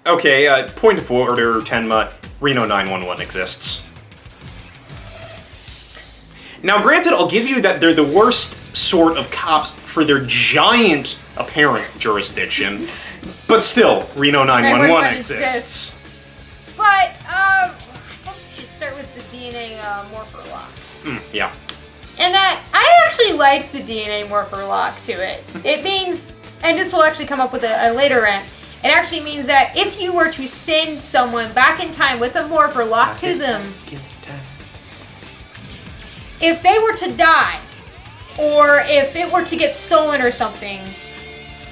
Okay, point of order, Tenma, Reno 911 exists. Now, granted, I'll give you that they're the worst sort of cops for their giant apparent jurisdiction, but still, Reno 911 exists. But, I guess we should start with the DNA morpher lock. Yeah. And that, I actually like the DNA morpher lock to it. It means, and this will actually come up with a later rant, it actually means that if you were to send someone back in time with a morpher locked to them, if they were to die, or if it were to get stolen or something,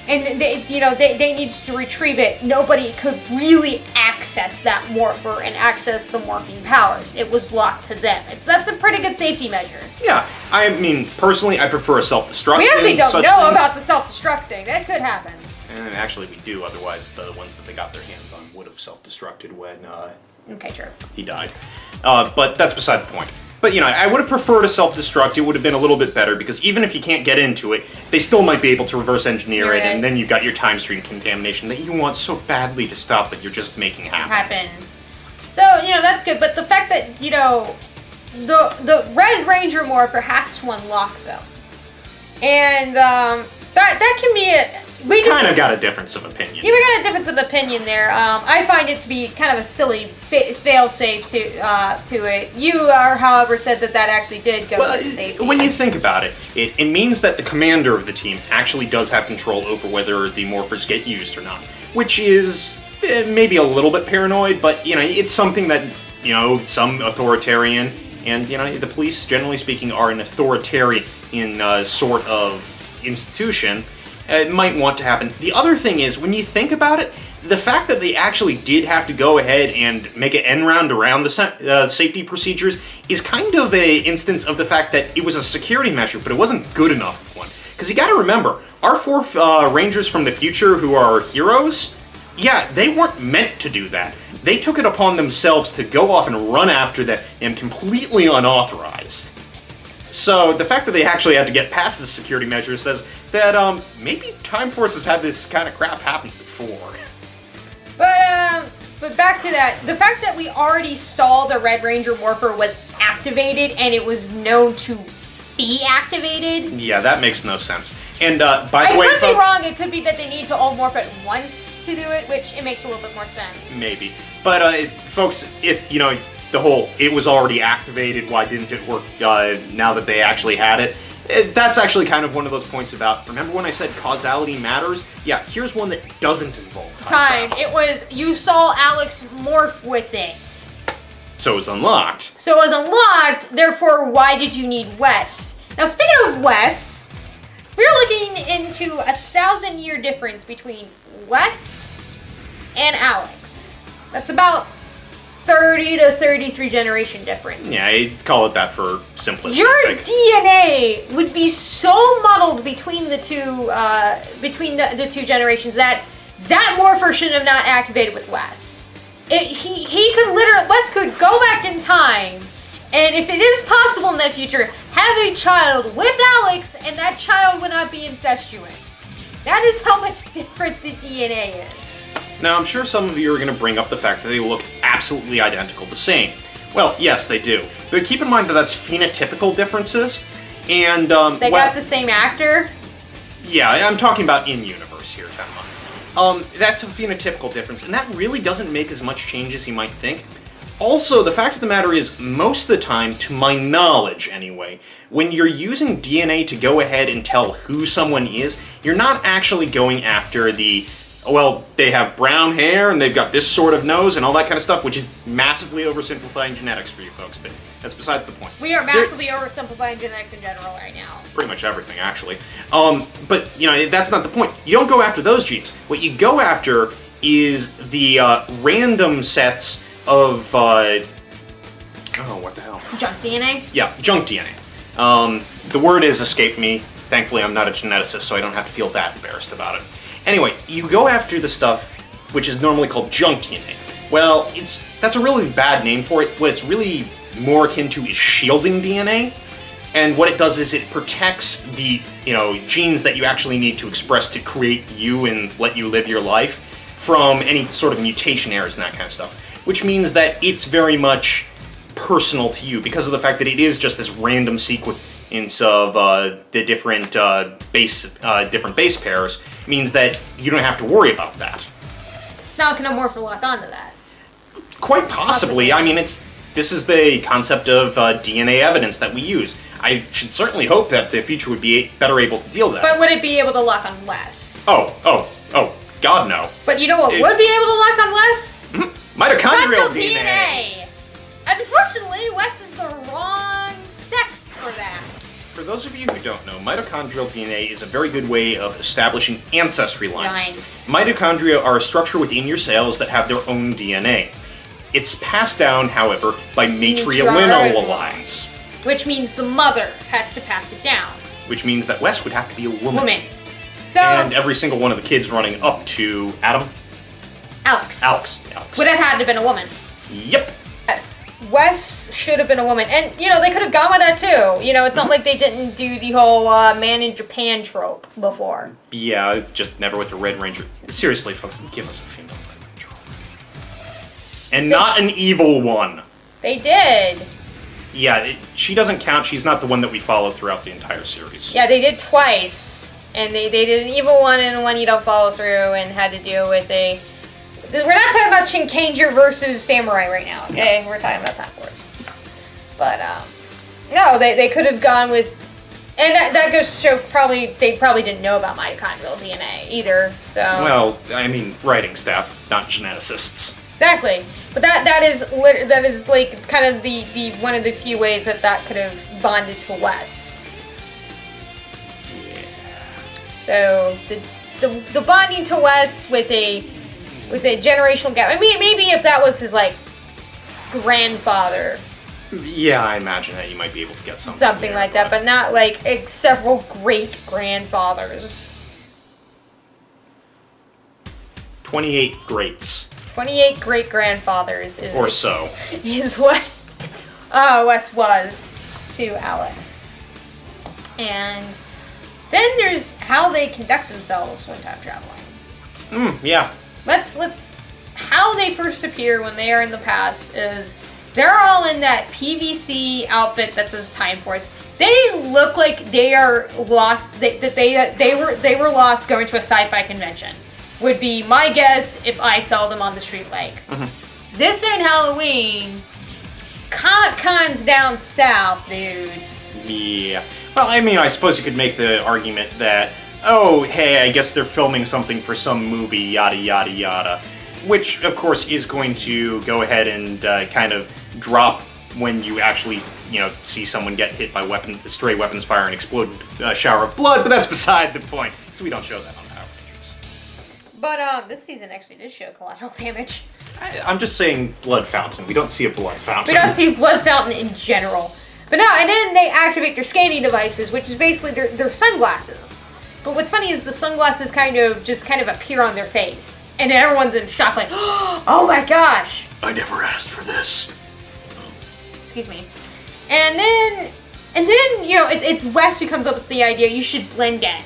and they needed to retrieve it, nobody could really access that morpher and access the morphine powers. It was locked to them. That's a pretty good safety measure. Yeah, I mean, personally, I prefer a self-destruct. We actually don't know about the self-destructing. That could happen. And actually, we do. Otherwise, the ones that they got their hands on would have self-destructed when okay, true. he died. But that's beside the point. But, I would have preferred a self-destruct. It would have been a little bit better, because even if you can't get into it, they still might be able to reverse engineer it, and then you've got your time stream contamination that you want so badly to stop that you're just making happen. So, that's good, but the fact that, the Red Ranger morpher has to unlock them. And, that can be it. We kind of got a difference of opinion. Yeah, we got a difference of opinion there. I find it to be kind of a silly fail-safe to it. You, however, said that actually did go with safety. When you think about it, it means that the commander of the team actually does have control over whether the morphers get used or not, which is maybe a little bit paranoid, but, it's something that, some authoritarian, and, the police, generally speaking, are an authoritarian sort of institution. It might want to happen. The other thing is, when you think about it, the fact that they actually did have to go ahead and make an end round around the safety procedures is kind of a instance of the fact that it was a security measure, but it wasn't good enough of one. Because you gotta remember, our four Rangers from the future who are heroes, yeah, they weren't meant to do that. They took it upon themselves to go off and run after that, and completely unauthorized. So the fact that they actually had to get past the security measure says that maybe Time Force has had this kind of crap happen before. But back to that, the fact that we already saw the Red Ranger morpher was activated and it was known to be activated. Yeah, that makes no sense. And by the way, I could folks, be wrong. It could be that they need to all morph at once to do it, which it makes a little bit more sense. Maybe, but folks, if the whole, it was already activated, why didn't it work now that they actually had it? That's actually kind of one of those points about, remember when I said causality matters? Yeah, here's one that doesn't involve time travel. It was, you saw Alex morph with it. So it was unlocked. So it was unlocked, therefore why did you need Wes? Now speaking of Wes, we're looking into a 1,000-year difference between Wes and Alex. That's about 30 to 33 generation difference. Yeah, I'd call it that for simplicity. Your DNA would be so muddled between the two the two generations that morpher should have not activated with Wes. He could literally, Wes could go back in time, and if it is possible in the future, have a child with Alex, and that child would not be incestuous. That is how much different the DNA is. Now, I'm sure some of you are going to bring up the fact that they look absolutely identical, the same. Well, yes, they do. But keep in mind that that's phenotypical differences, and, They got the same actor? Yeah, I'm talking about in-universe here, Tenma. That's a phenotypical difference, and that really doesn't make as much change as you might think. Also, the fact of the matter is, most of the time, to my knowledge anyway, when you're using DNA to go ahead and tell who someone is, you're not actually going after the, well, they have brown hair and they've got this sort of nose and all that kind of stuff, which is massively oversimplifying genetics for you folks, but that's besides the point. We are massively oversimplifying genetics in general right now. Pretty much everything, actually. But, that's not the point. You don't go after those genes. What you go after is the random sets of, what the hell? Junk DNA? Yeah, junk DNA. The word has escaped me. Thankfully, I'm not a geneticist, so I don't have to feel that embarrassed about it. Anyway, you go after the stuff which is normally called junk DNA. Well, that's a really bad name for it. What it's really more akin to is shielding DNA. And what it does is it protects the, genes that you actually need to express to create you and let you live your life from any sort of mutation errors and that kind of stuff, which means that it's very much personal to you because of the fact that it is just this random sequence of the different base pairs. Means that you don't have to worry about that. Now can a morpher lock onto that? Quite possibly. I mean, this is the concept of DNA evidence that we use. I should certainly hope that the future would be better able to deal with that. But would it be able to lock on Wes? Oh, God, no. But you know what would be able to lock on Wes? Mitochondrial DNA. Unfortunately, Wes is the wrong sex for that. For those of you who don't know, mitochondrial DNA is a very good way of establishing ancestry lines. Mitochondria are a structure within your cells that have their own DNA. It's passed down, however, by matrilineal lines. Which means the mother has to pass it down. Which means that Wes would have to be a woman. So, and every single one of the kids running up to Adam? Alex. Alex. Would have had to have been a woman. Yep. Wes should have been a woman. And, they could have gone with that, too. It's not like they didn't do the whole man in Japan trope before. Yeah, just never with the Red Ranger. Seriously, folks, give us a female Red Ranger. And not an evil one. They did. Yeah, she doesn't count. She's not the one that we follow throughout the entire series. Yeah, they did twice. And they did an evil one and one you don't follow through and had to deal with a... We're not talking about Shinkanger versus Samurai right now, okay? We're talking about Time Force. But, no, they could have gone with... And that goes to show they probably didn't know about mitochondrial DNA either, so... Well, I mean, writing staff, not geneticists. Exactly. But that is like kind of the one of the few ways that could have bonded to Wes. Yeah. So the bonding to Wes with a generational gap. I mean, maybe if that was his like grandfather. Yeah, I imagine that you might be able to get something there, like that, but not like several great grandfathers. 28 greats. 28 great grandfathers is what Wes was to Alex. And then there's how they conduct themselves when time traveling. Yeah. Let's how they first appear when they are in the past is they're all in that PVC outfit that says Time Force. They look like they are lost. They were lost going to a sci-fi convention. Would be my guess if I saw them on the street like. This ain't Halloween. Comic-Con's down south, dudes. Yeah. Well, I mean, I suppose you could make the argument that, oh, hey, I guess they're filming something for some movie, yada, yada, yada. Which, of course, is going to go ahead and kind of drop when you actually, see someone get hit by stray weapons fire and explode a shower of blood, but that's beside the point. So we don't show that on Power Rangers. But this season actually did show collateral damage. I'm just saying blood fountain. We don't see a blood fountain. We don't see blood fountain in general. But no, and then they activate their scanning devices, which is basically their sunglasses. But what's funny is the sunglasses kind of appear on their face. And everyone's in shock like, oh my gosh. I never asked for this. Excuse me. And then it's Wes who comes up with the idea you should blend in.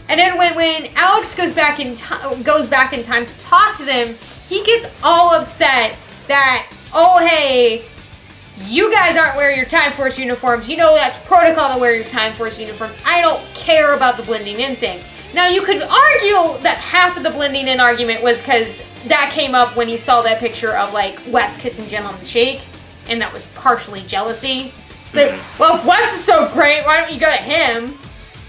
And then when Alex goes back in time to talk to them, he gets all upset that, oh hey, you guys aren't wearing your Time Force uniforms. That's protocol to wear your Time Force uniforms. I don't care about the blending in thing. Now you could argue that half of the blending in argument was because that came up when you saw that picture of like Wes kissing Jen on the cheek, and that was partially jealousy. So, well, if Wes is so great, why don't you go to him?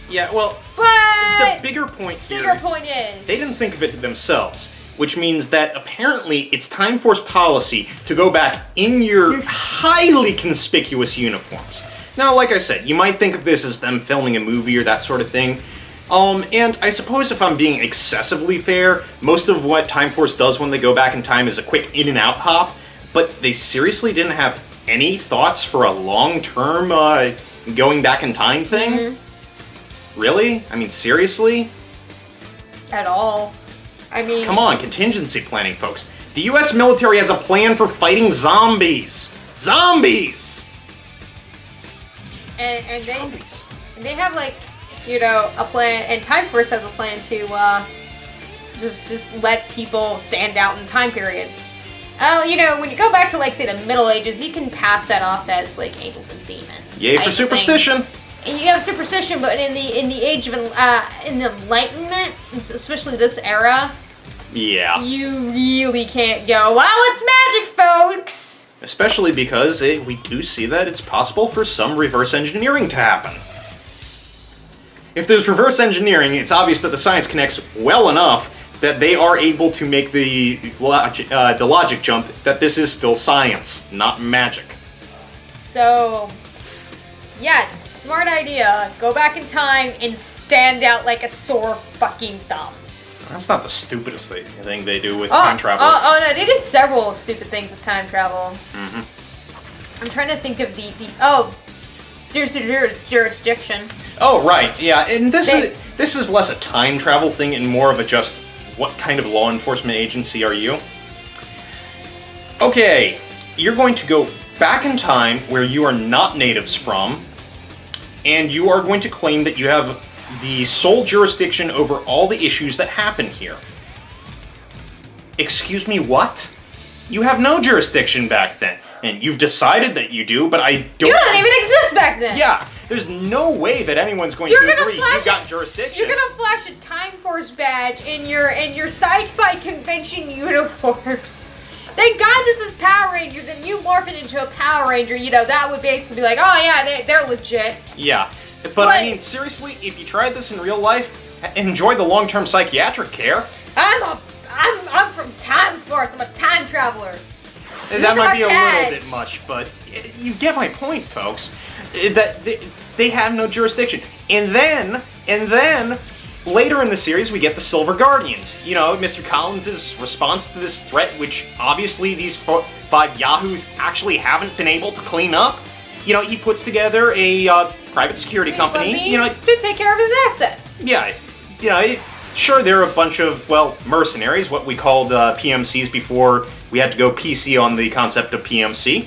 Yeah, well, but the bigger point here... is... They didn't think of it themselves, which means that apparently it's Time Force policy to go back in your highly conspicuous uniforms. Now, like I said, you might think of this as them filming a movie or that sort of thing. And I suppose if I'm being excessively fair, most of what Time Force does when they go back in time is a quick in and out hop, but they seriously didn't have any thoughts for a long-term, going back in time thing? Mm-hmm. Really? I mean, seriously? At all. I mean... Come on, contingency planning, folks. The US military has a plan for fighting zombies! Zombies! And zombies. they have, like, a plan, and Time Force has a plan to, Just let people stand out in time periods. Oh, you know, when you go back to, like, say, the Middle Ages, you can pass that off as, like, angels and demons. Yay for superstition! And you have superstition, but in the age of in the Enlightenment, especially this era, yeah, you really can't go, wow, it's magic, folks! Especially because we do see that it's possible for some reverse engineering to happen. If there's reverse engineering, it's obvious that the science connects well enough that they are able to make the logic jump that this is still science, not magic. So, yes, smart idea. Go back in time and stand out like a sore fucking thumb. That's not the stupidest thing they do with time travel. Oh, no, they do several stupid things with time travel. Mm-hmm. I'm trying to think of there's the jurisdiction. Oh, right, yeah, and this is less a time travel thing and more of a just, what kind of law enforcement agency are you? Okay, you're going to go back in time where you are not natives from, and you are going to claim that you have the sole jurisdiction over all the issues that happen here. Excuse me, what? You have no jurisdiction back then, and you've decided that you do, but I don't... You don't even exist back then! Yeah, there's no way that anyone's going to agree you've got jurisdiction. You're gonna flash a Time Force badge in your sci-fi convention uniforms. Thank God this is Power Rangers and you morph it into a Power Ranger, you know, that would basically be like, oh yeah, they're legit. Yeah, but I mean, seriously, if you tried this in real life, enjoy the long-term psychiatric care. I'm from Time Force, I'm a time traveler. That might be a little bit much, but you get my point, folks. That they have no jurisdiction. And then, later in the series, we get the Silver Guardians. You know, Mr. Collins' response to this threat, which obviously these 5 yahoos actually haven't been able to clean up. You know, he puts together a private security company. You know, to take care of his assets. Yeah, you know, sure, they're a bunch of, well, mercenaries, what we called PMCs before we had to go PC on the concept of PMC.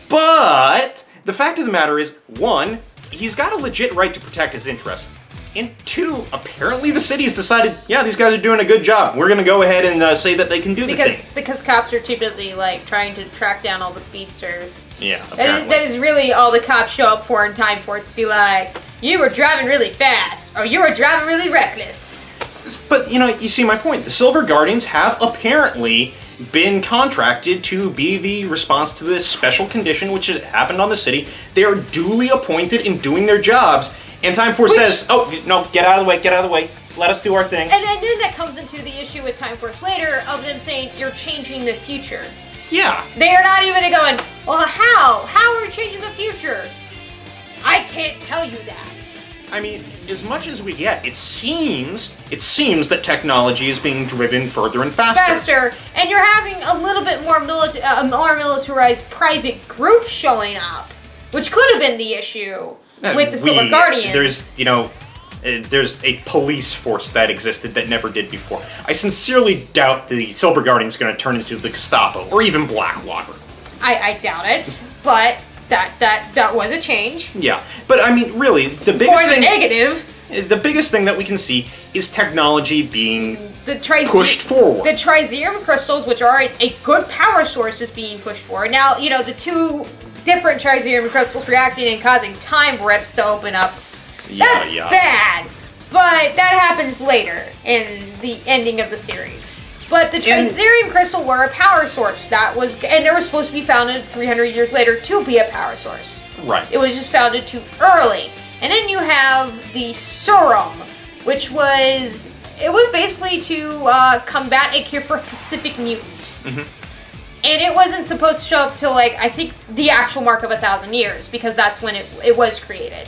But the fact of the matter is, 1, he's got a legit right to protect his interests. And 2, apparently the city's decided, yeah, these guys are doing a good job. We're going to go ahead and say that they can do the thing. Because cops are too busy, like, trying to track down all the speedsters. Yeah, apparently. That is really all the cops show up for in Time Force, to be like, you were driving really fast, or you were driving really reckless. But, you know, you see my point. The Silver Guardians have apparently been contracted to be the response to this special condition which has happened on the city. They are duly appointed in doing their jobs, and Time Force says, oh, no, get out of the way, let us do our thing. And then that comes into the issue with Time Force later of them saying, you're changing the future. Yeah. They are not even going, well, how? How are we changing the future? I can't tell you that. I mean, as much as we get, it seems that technology is being driven further and faster. And you're having a little bit more militarized private groups showing up, which could have been the issue with the Silver Guardians. There's a police force that existed that never did before. I sincerely doubt the Silver Guardians is going to turn into the Gestapo or even Blackwater. I doubt it, but that was a change. Yeah, but I mean, really, the biggest thing that we can see is technology being pushed forward. The Triserum crystals, which are a good power source, is being pushed forward. Now, you know, the 2 different Triserum crystals reacting and causing time rips to open up. That's bad, but that happens later in the ending of the series. But the Triserum crystal were a power source and they were supposed to be founded 300 years later to be a power source. Right. It was just founded too early. And then you have the Serum, which was basically to combat a cure for a specific mutant. Mm-hmm. And it wasn't supposed to show up till, like, I think the actual mark of 1,000 years, because that's when it was created.